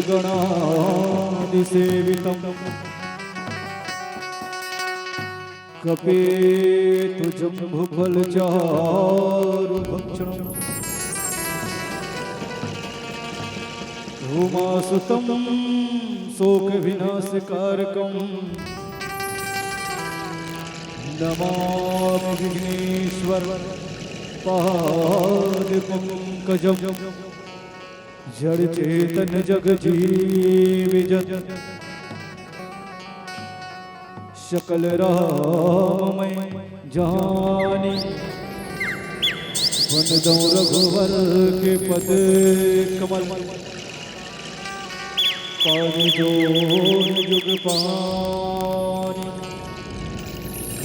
गणादिसेवितं कपेतुजम्बुफलचारुभक्षणम् उमासुतं शोकविनाशकारकं नमामि विघ्नेश्वर पादपङ्कजं जड़ चेतन जग जीव जन सकल राममय जानी वनदो रघुवर के पद कमल पानी जो युग पानी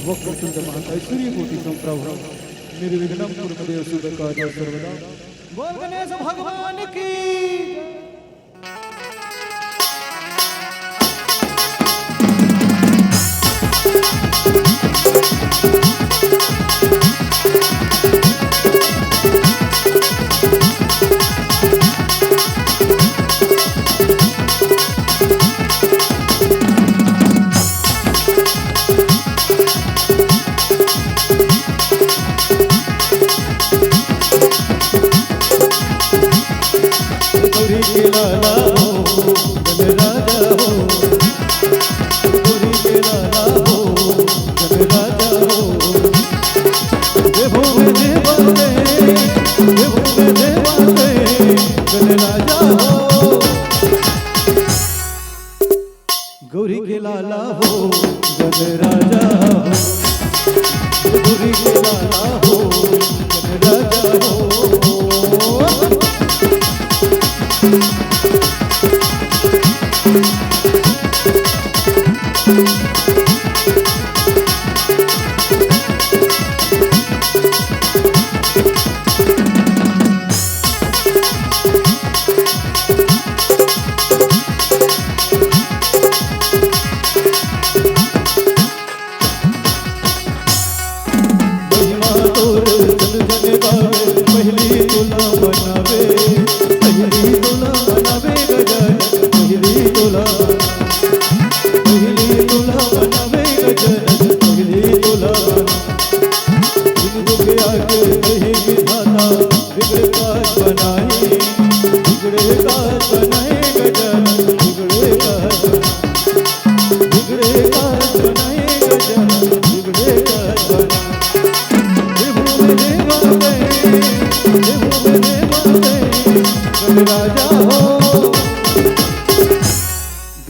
वक्रतुंड महाकाय कोटि संप्रभ निर्विघ्नं कुरुते सुखकार्यं सर्वदा। बोल गणेश भगवान की। गौरी के लाला हो गण राजा हो, गौरी के लाला हो गण राजा हो।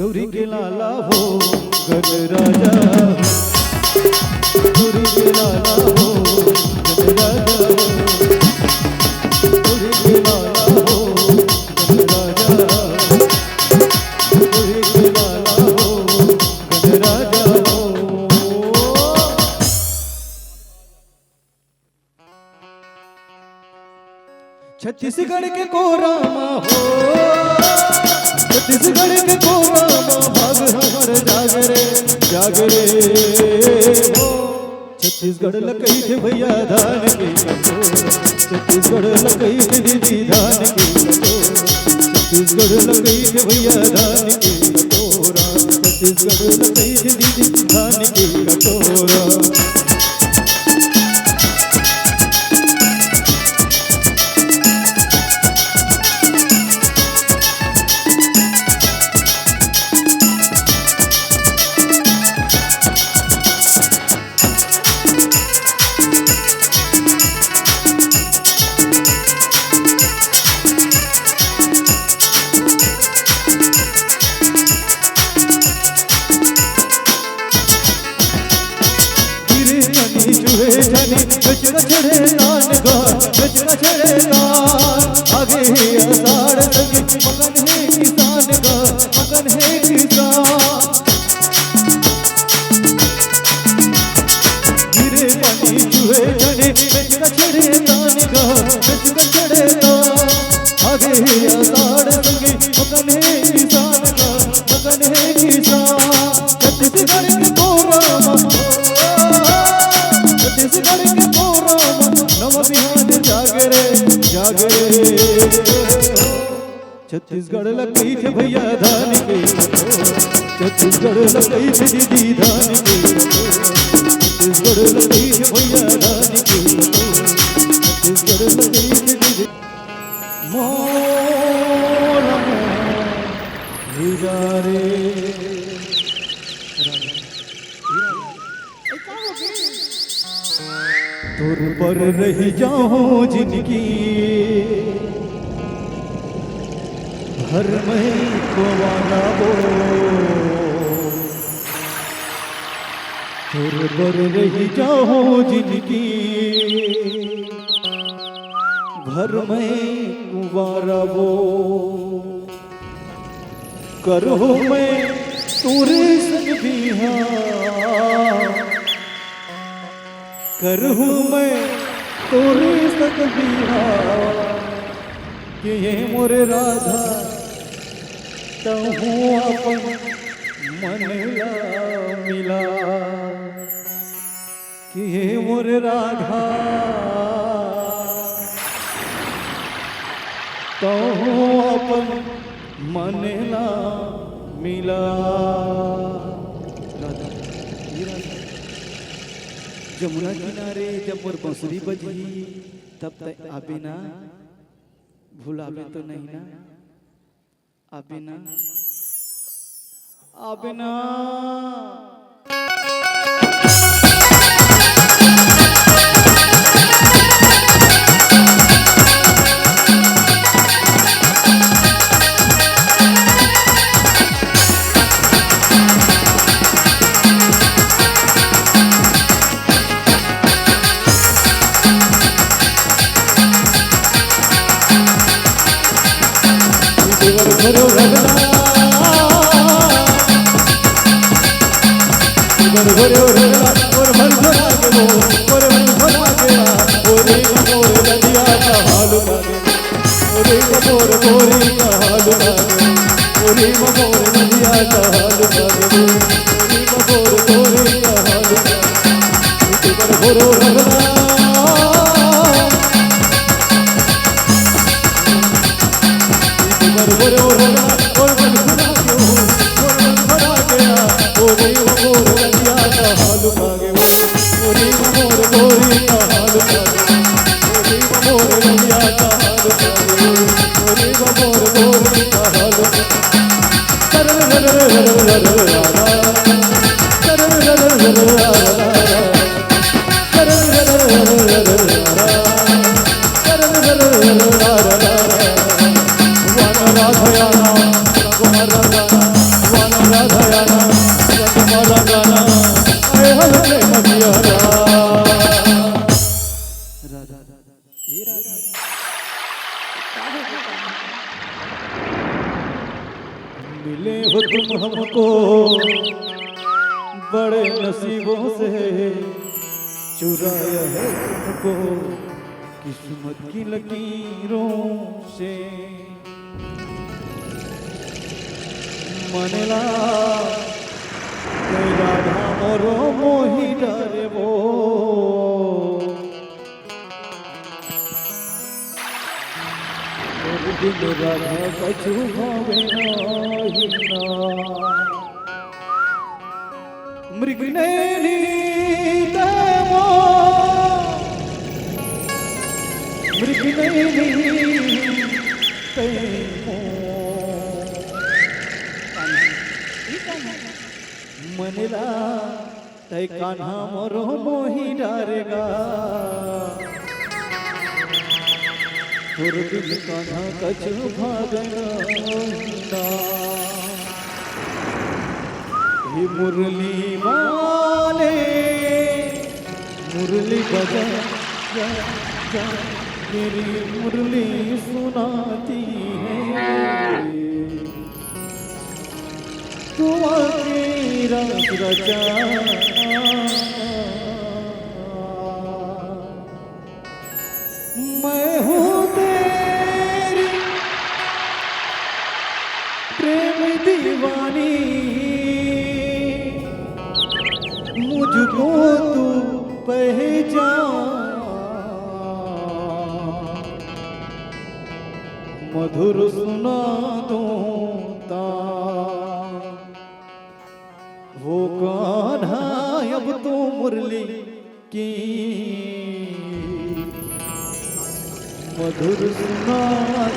गौरी के लाला हो गण राजा, गौरी के लाला हो गण राजा, गौरी के लाला हो गण राजा, गौरी के लाला हो गण राजा हो। छत्तीसगढ़ के कोरामा हो, छत्तीसगढ़ के कोरामा भाग हमर जागरे जागरे हो। छत्तीसगढ़ लकई थे भैया धान के कटोरा, छत्तीसगढ़ लकई थे दीदी धान के कटोरा, छत्तीसगढ़ लकई थे भैया धान के कटोरा, छत्तीसगढ़ लकई थे दीदी धान के कटोरा। चढ़े लाल चढ़े लाल आगे है आषाढ़ लगे मगन है किसान का मगन है किसान। गिरे पानी चूहे चढ़े चढ़े लाल चढ़े लाल आगे है आषाढ़ लगे मगन है किसान का मगन है किसान। छत्तीसगढ़ के कोरामा, छत्तीसगढ़ के कोरामा नव बिहान जागरे जागरे। छत्तीसगढ़ लकई थे भैया धान के छत्तीसगढ़ लकई थे दीदी धान के छत्तीसगढ़ लकई थे भैया धान के छत्तीसगढ़ लकई थे दीदी मोला हीरा रे तुर पर रही जाऊं जिंदगी हर में कोवाना बो तुर पर रही जाऊं जिंदगी भर में कुंवारा बो करो मैं तुरे संग बिहार करहूँ मैं तोरे संग बिहार कि ये मोरे राधा तहूँ अपन मन ला मिला कि ये मोरे राधा तहूँ अपन मन ला मिला जमुना किनारे जब मोर बांसुरी बजी तब तक आबे ना भुलाबे तो नहीं ना आबे ना आबे ना घरो रगना घरो रगना और मन भरा के वो और मन भरा गया ओरे मोर नदिया का हाल माने ओरे मोर गोरी का हाल माने ओरे मोर नदिया का हाल माने ओरे मोर गोरी का हाल माने घरो रगना घरो रगना और मन भरा के वो और मन भरा गया ओरे मोर नदिया का हाल मांगे ओरे मोर गोरी का हाल मांगे ओरे मोर नदिया का हाल मांगे ओरे मोर गोरी का हाल मांगे कर कर मिले हो तुम हमको बड़े नसीबों से चुराया है तुमको किस्मत की लकीरों से मनला राधा मोरो मोही डरे वो दिन राधा कछु भावे नाही ना मृगनैनी देवो मृगनैनी देवो मनला तै कान्हा मोरो मोही डारेगा तुर दिल कान्हा कछु भागना ही मुरली वाले मुरली बजा जा, जा, मेरी मुरली सुनाती है तू आके रस रचा मैं हूँ तेरी प्रेम दीवानी मुझको तू पहचान मधुर सुना दूं तान। वो कान्हा अब तू मुरली की मधुर सुना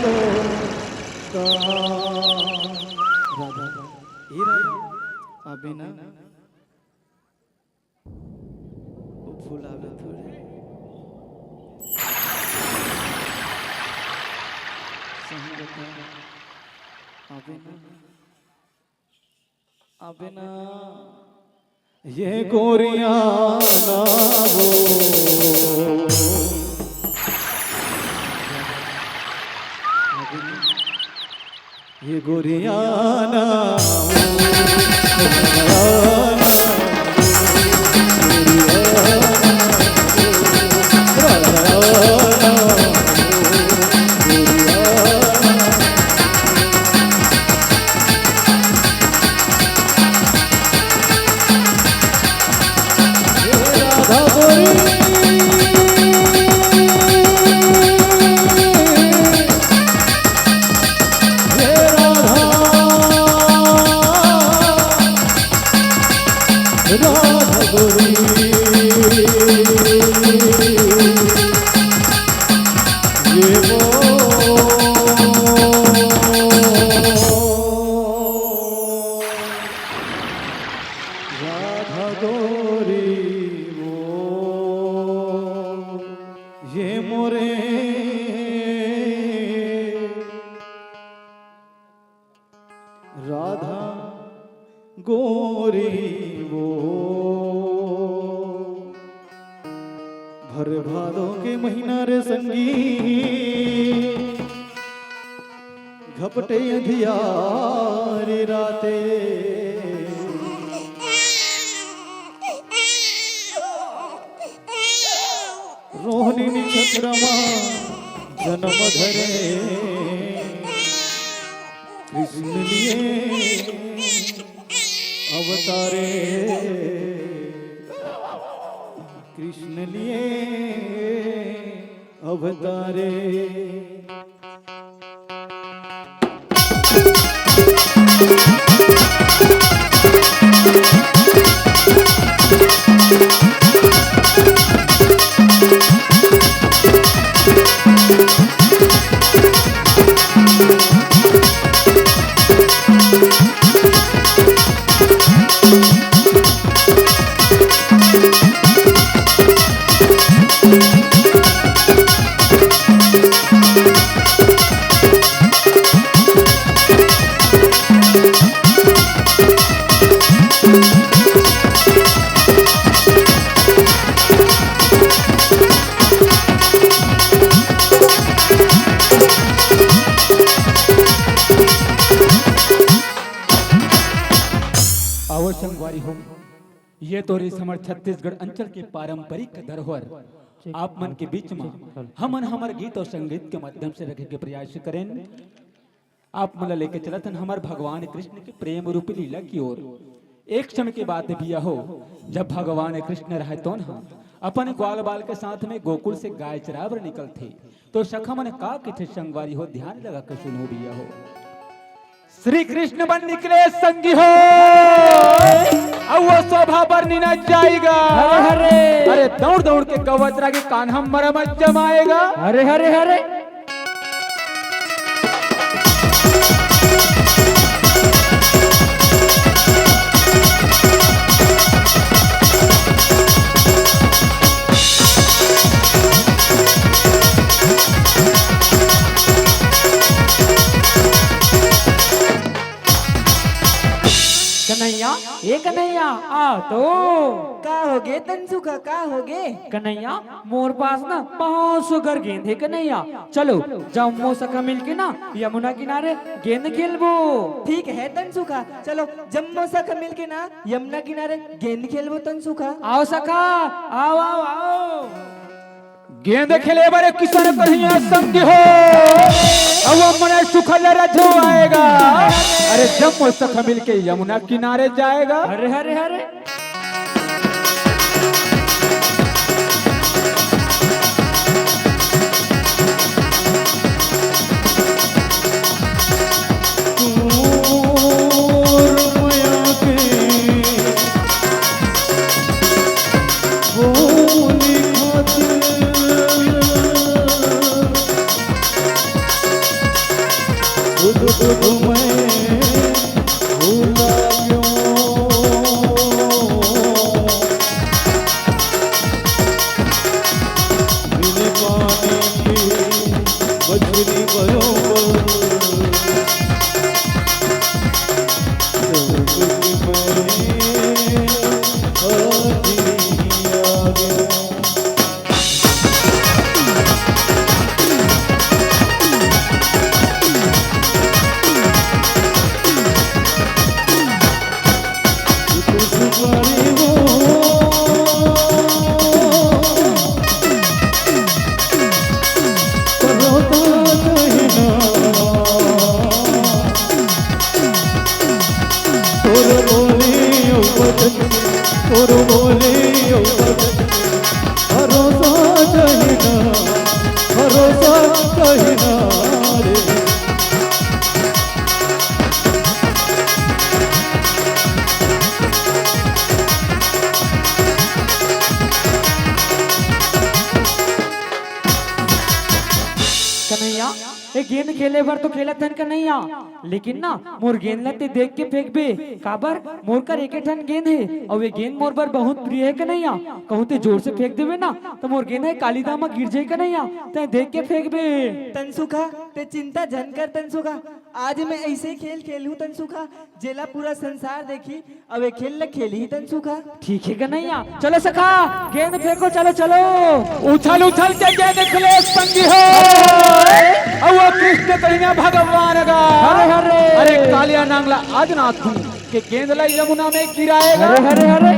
दो तान। राधा ये राधा अभी ना फूल आवे थोड़े अबे ना ये गोरियां ना वो ये गोरियां ना राधा गोरी वो ये मोरे राधा गोरी वो भर भादों के महीना रे संगी घपटे अंधियारी राते रोहिणी छत्रमा जन्म धरे कृष्ण लिए अवतारे कृष्ण लिए अवतारे। संगवारी हो, ये तो रे समर छत्तीसगढ़ अंचल के पारंपरिक धरोहर आप मन के बीच में हमन हमारे गीत और संगीत के माध्यम से रखे के प्रयास करें। आप मन लेके चलत हमार भगवान कृष्ण के प्रेम रूपी लीला की ओर। एक समय की बात भी हो जब भगवान कृष्ण रहे तो न अपन ग्वाल बाल के साथ में गोकुल से गाय चरावर निकल थे तो सखा मन का किथे संगवारी हो, ध्यान लगा के सुनो भी हो। श्री कृष्ण बन निकले संगी हो अब वो शोभा बरनी न जाएगा। हरे हरे अरे दौड़ दौड़ के गवतरा के कान हम मरमत जमाएगा। हरे हरे हरे कन्हैया ये कन्हैया आ तो का होगे तनसुखा का होगे कन्हैया मोर पास ना बहुत सुगर गेंद है कन्हैया, चलो जम्मू सखा मिलके ना यमुना किनारे गेंद खेलबो। ठीक है तनसुखा, चलो जम्मू सखा मिलके ना यमुना किनारे गेंद खेलबो तनसुखा। आओ सखा आओ आओ आओ गेंद खेले बारे किसान कन्हैया संगी हो अब वो मने सुखल रजो आएगा। अरे जम्मू सखा मिलके यमुना किनारे जाएगा। हरे हरे हरे करी वो तोर बोलियो भरोसा चाहिना भरोसा चाहिना रे कन्हैया ये गेंद खेले भर तो खेला थन कन्हैया, लेकिन ना मोर गेंद लते देख के फेंक बे काबर मोर कर एक ठन गेंद है और वे गेंद मोर बर बहुत प्रिय है कन्हैया। कहूँ ते जोर से फेंक देवे ना तो मोर गेंद है काली दामा गिर जाए कन्हैया, ते देख के फेंक बे। तनसुखा ते चिंता जन कर तनसुखा, आज मैं ऐसे खेल खेलूं तनसुखा जेला पूरा संसार देखी अब ये खेल ल खेली ही तनसुखा। ठीक है कन्हैया, चलो सखा गेंद फेंको, चलो चलो। उछल उछल के गेंद खेले संगी हो और वो कृष्ण कन्हैया भगवान का। हरे हरे अरे कालिया नांगला आज ना तू के गेंद लाई यमुना में गिराएगा। हरे हरे हरे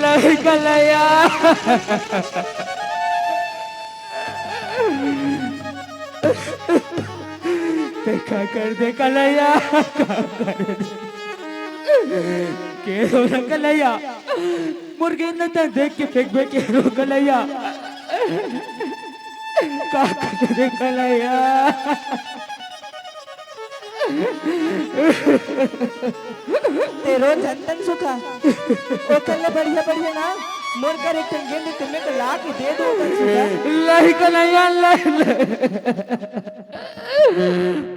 लही कलैया देखा कर दे कलैया के रो न कलैया मुर्गे न त देख के फेंक बे के रो कलैया का कर दे कलैया तेरो जनतन सुखा ओ कल बढ़िया बढ़िया ना मोर कर एक गेंद तुम्हें तो ला के दे दो तनसुखा। लही कन्हैया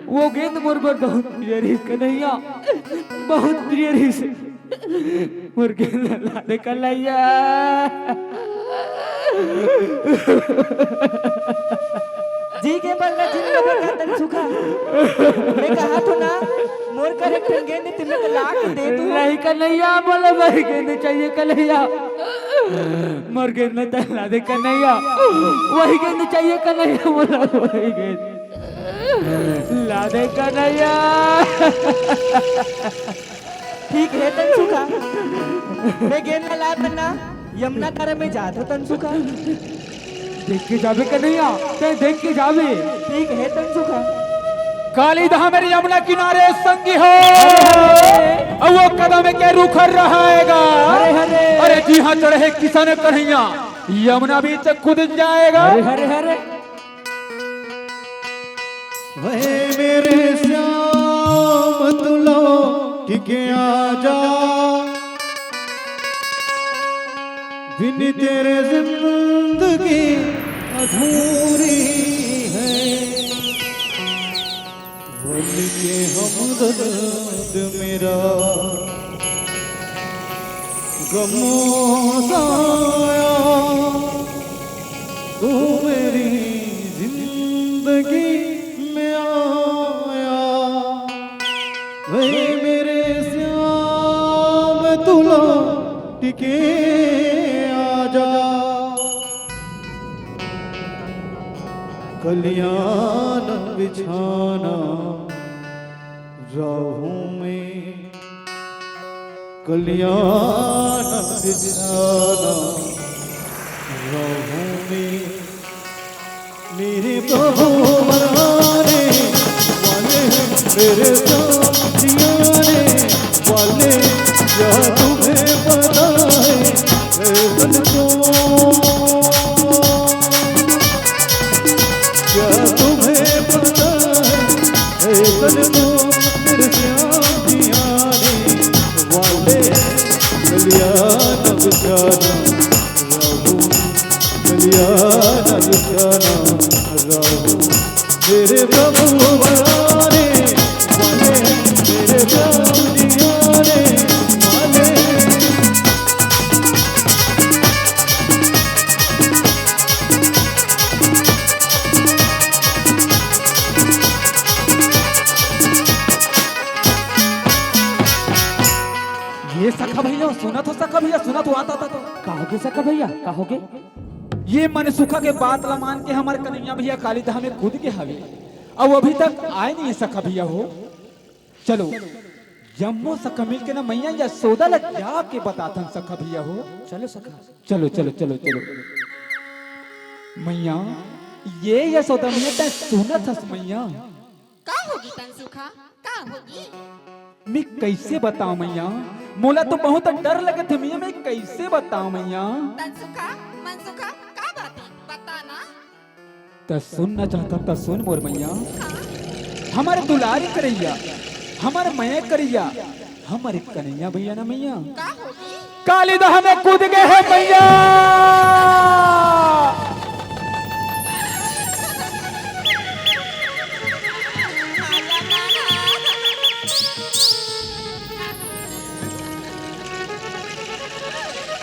वो गेंद मोर पर बहुत प्रिय रही कन्हैया, बहुत प्रिय रही मोर गेंद ला दे कन्हैया। जी के बल में जिन का तनसुखा मैं कहा तो ना मोर कर एक गेंद तुम्हें तो ला के दे दो। नहीं कन्हैया बोले वही गेंद चाहिए कन्हैया, मोर गेंद न ला दे कन्हैया, वही गेंद चाहिए कन्हैया, बोला वही गेंद ला दे कन्हैया। ठीक है तनसुखा मैं गेंद न ला बना यमुना तारा में जात हो तनसुखा। देख के जावे कन्हैया, ते देख के जावे। ठीक है तनसुखा। काली दहा मेरी यमुना किनारे संगी हो और वो कदम के रुखर रहेगा। हरे हरे अरे जी हाँ चढ़े किसान कन्हैया यमुना बीच खुद जाएगा। हरे हरे हरे वहे मेरे श्याम तुलो टिके आजा बिन तेरे जिंदगी अधूरी है। बन के हमदर्द मेरा गमों साया तू मेरी जिंदगी में आया। वही मेरे श्याम तुला टिके आजा कल्याण बिछाना राहों में कल्याण बिछाना राहों में मेरे प्रभु मराने वाले मेरे साथियाने वाले क्या तुम्हें पता है बन को क्या तुम्हें पता है बन को मेरे साथियाने वाले कल्याण निशाना राहु गलिया न निशाना राहु मेरे प्रभु बनाने वाले मेरे प्रभु जियाने वाले। ये सखा भैया सुना तो सखा भैया सुना तो आता था तो कहोगे सका भैया कहोगे? ये मन सुखा के बात ला मान के हमारे कन्हैया भैया काली धाम में कूद के हवे अब अभी तक आए नहीं सखा भैया हो। चलो जम्मो सखा मिल के ना मैया या सौदा लग जाके बताथन सखा भैया हो। चलो सका। चलो चलो चलो चलो मैया ये यशोदा मैया तै सुनत हस मैया का होगी तनसुखा का होगी? मैं कैसे बताऊं मैया मोला तो बहुत डर लगे थे मैया मैं कैसे बताऊं मैया। तनसुखा मनसुखा का बात है बताना। तो सुनना चाहता तो सुन मोर मैया हाँ हमारे दुलारी करैया हमारे मैं करैया हमारे कन्हैया भैया ना मैया का होगी? काली दहा में कूद गए हैं मैया।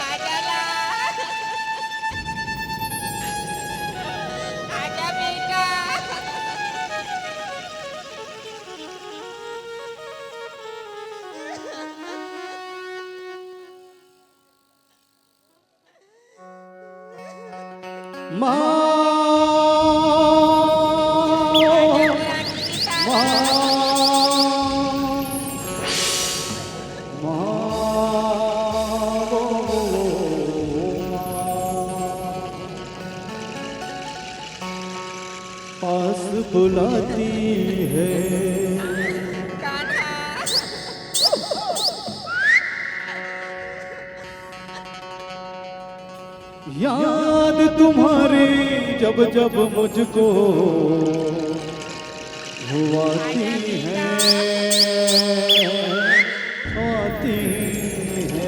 आजा ला आजा बेटा। पास बुलाती है कान्हा याद तुम्हारी जब जब मुझको हुआती है आती है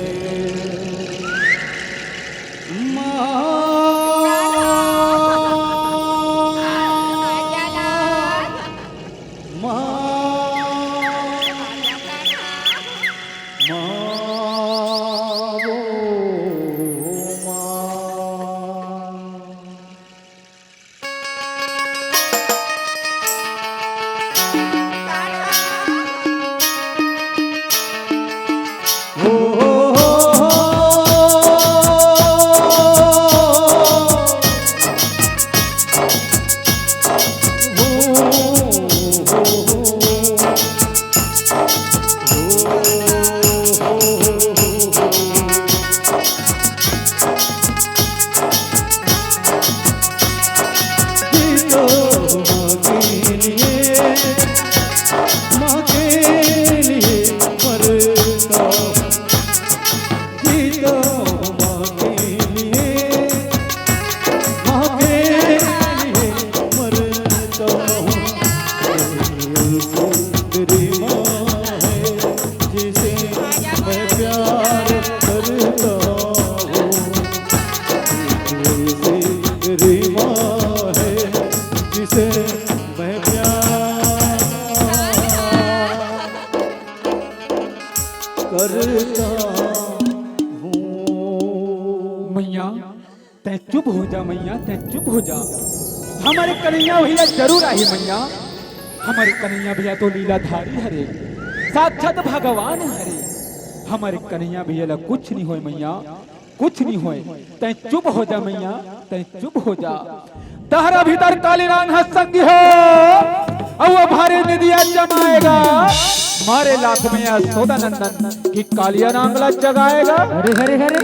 आजा ला मैया तै चुप हो जा मैया तै चुप हो जा। हमारे कन्हैया भैया जरूर आई मैया। हमारे कन्हैया भैया तो लीलाधारी हरे साक्षात भगवान हरे। हमारे कन्हैया भैया ला कुछ नहीं होए मैया कुछ नहीं होए। तै चुप हो जा मैया तै चुप हो जा। तहरा भीतर काली रांग संगी हो और वो भारे निदिया जमाएगा मारे लाख में यशोदा नंदन की कालिया नांगला जगाएगा। हरे हरे हरे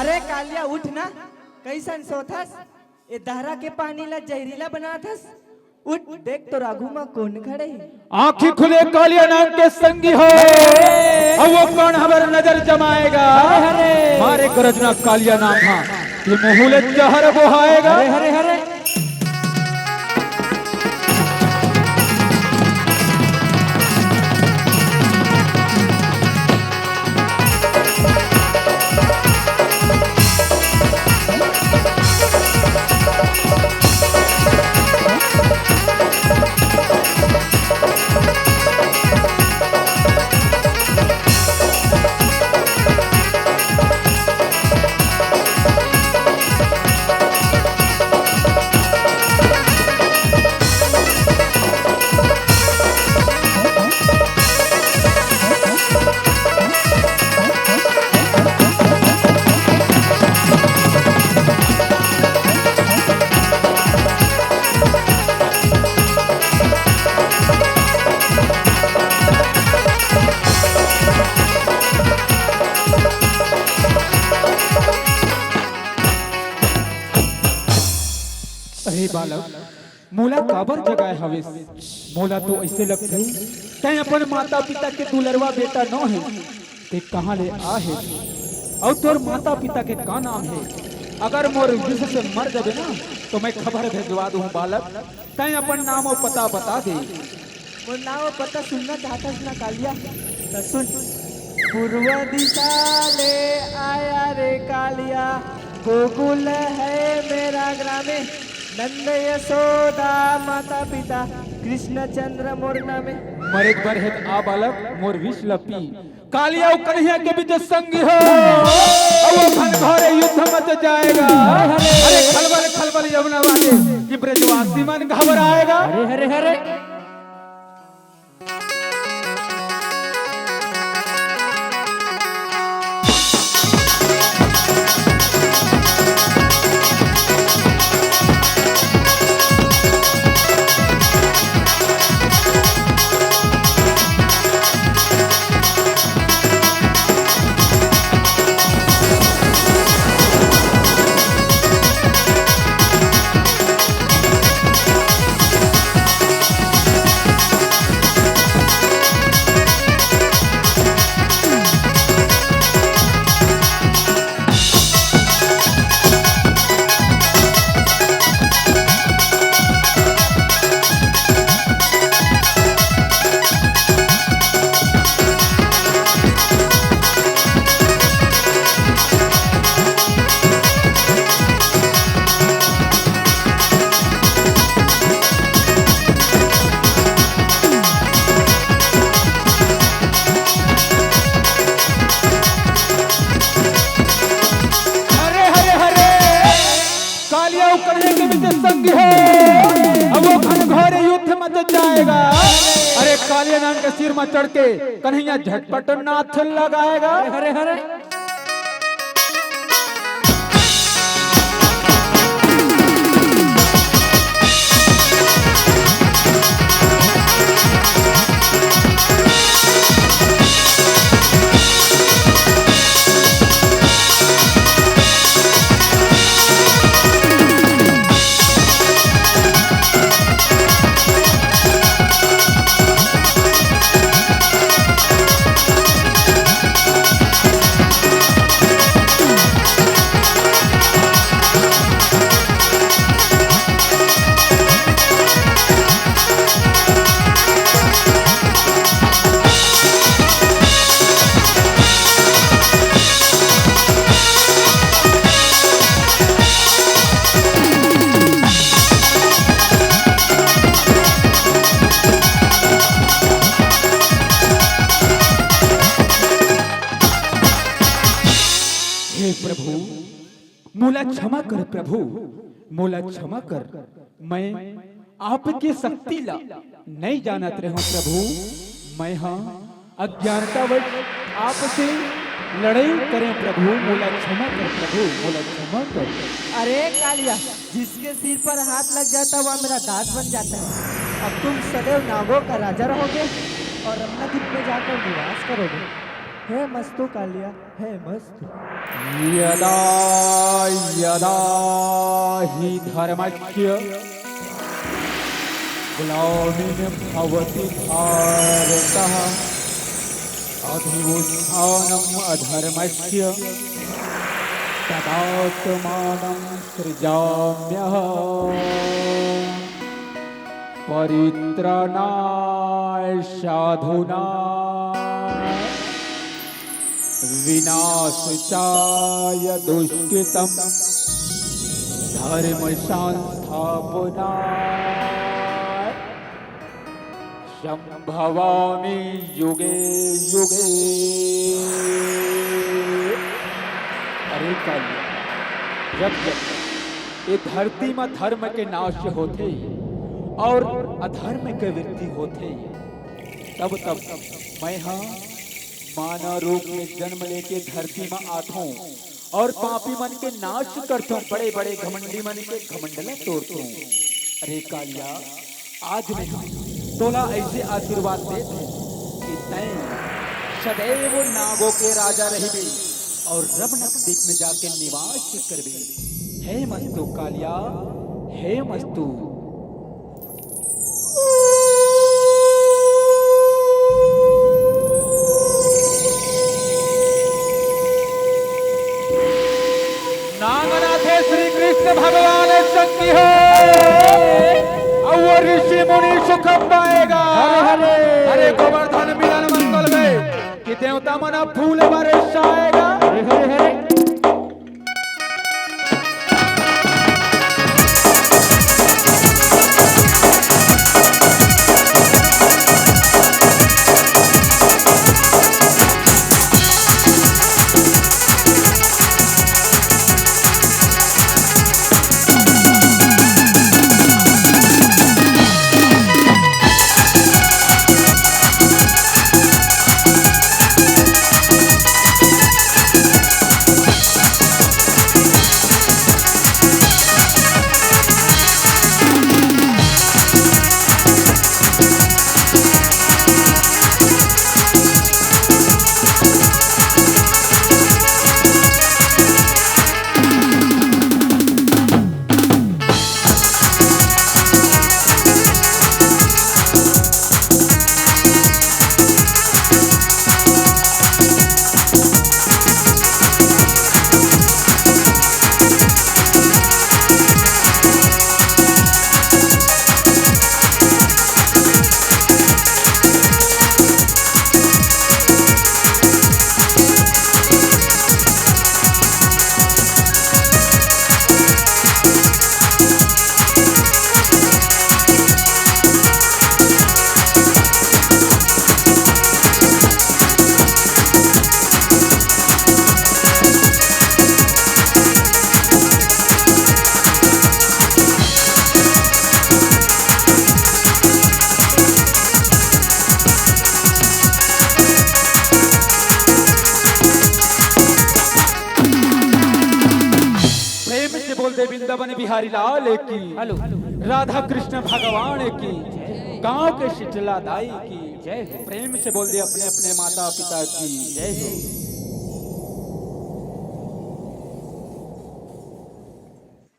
अरे कालिया उठ ना कैसन सोथस ए दहरा के पानी ला जहरीला बनाथस उठ देख तो राघु माँ कौन खड़े हैं। आंखें खुले कालिया नाम के संगी हो, अब वो कौन हमारे नजर जमाएगा। मारे गरजना कालिया नाम था, ये मुहुले जहर वो आएगा। हरे हरे अरे बालक, मोला काबर जगाए हवे। मोला तो ऐसे लगते तै अपन माता पिता के दुलरवा बेटा न है, ते कहाँ ले आ है और तोर माता पिता के का नाम है। अगर मोर विष से मर जाबे ना तो मैं खबर भेजवा दूं। बालक तै अपन नाम और पता बता दे। वो नाम और पता सुनना चाहता ना कालिया तो सुन। पूर्व दिशा ले आया रे कालिया, गोकुल है मेरा ग्रामे, नंद यशोदा माता पिता, कृष्ण चंद्र मोर नामे। मरे बर है आ बालक मोर विष लपी, कालिया और कन्हैया के बीच संगी हो, अब वो घनघोर युद्ध मच जाएगा। अरे खलबल खलबल यमुना वाले, कि ब्रजवासी मन घबराएगा। हरे हरे हरे अरे कालिया नाम के सिर में चढ़ के कन्हैया झटपट नाथ लगाएगा। हरे हरे प्रभु मोला क्षमा कर, प्रभु मोला क्षमा कर। मैं आपकी शक्ति ला नहीं जानत रहूं प्रभु। मैं हाँ अज्ञानतावश आपसे लड़ाई करें प्रभु। मोला क्षमा कर प्रभु, मोला क्षमा कर। अरे कालिया, जिसके सिर पर हाथ लग जाता वह मेरा दास बन जाता है। अब तुम सदैव नागों का राजा रहोगे और रमनाद्वीप में जाकर निवास करोगे। है मस्तु कालिया, है मस्तु। यदा यदा हि धर्मस्य ग्लानिं भवति भारतः अधिवुत्थानम् अधर्मस्य तदात्मानं सृजाम्यहम् परित्राणाय साधूनां विनाशाय दुष्कृतं धर्म संस्थापनाय संभवामि युगे युगे। अरे कालिया, जब जब ये धरती में धर्म के नाश होते और अधर्म के वृद्धि होते, तब तब मैं हाँ मानव रूप में जन्म लेके धरती में आता हूँ और पापी मन के नाश करता हूँ, बड़े बड़े घमंडी मन के घमंडला तोड़ता हूँ। अरे कालिया, आज मैं तोला ऐसे आशीर्वाद देते कि तय सदैव नागों के राजा रहिबे और रमणक द्वीप में जाके निवास करबे। हे मस्तु कालिया, हे मस्तु। नागनाथे श्री कृष्ण भगवान संगी हो और ऋषि मुनि सुख पाएगा। हरे हरे गोवर्धन मिलन मंगल में कि देवता मना फूल बरसाएगा। हरे हरे हरे। वृंदावन बिहारी लाल की, हेलो राधा कृष्ण भगवान की, गांव के शीतला दाई की जय हो। प्रेम से बोल दे अपने अपने माता पिता की जय हो।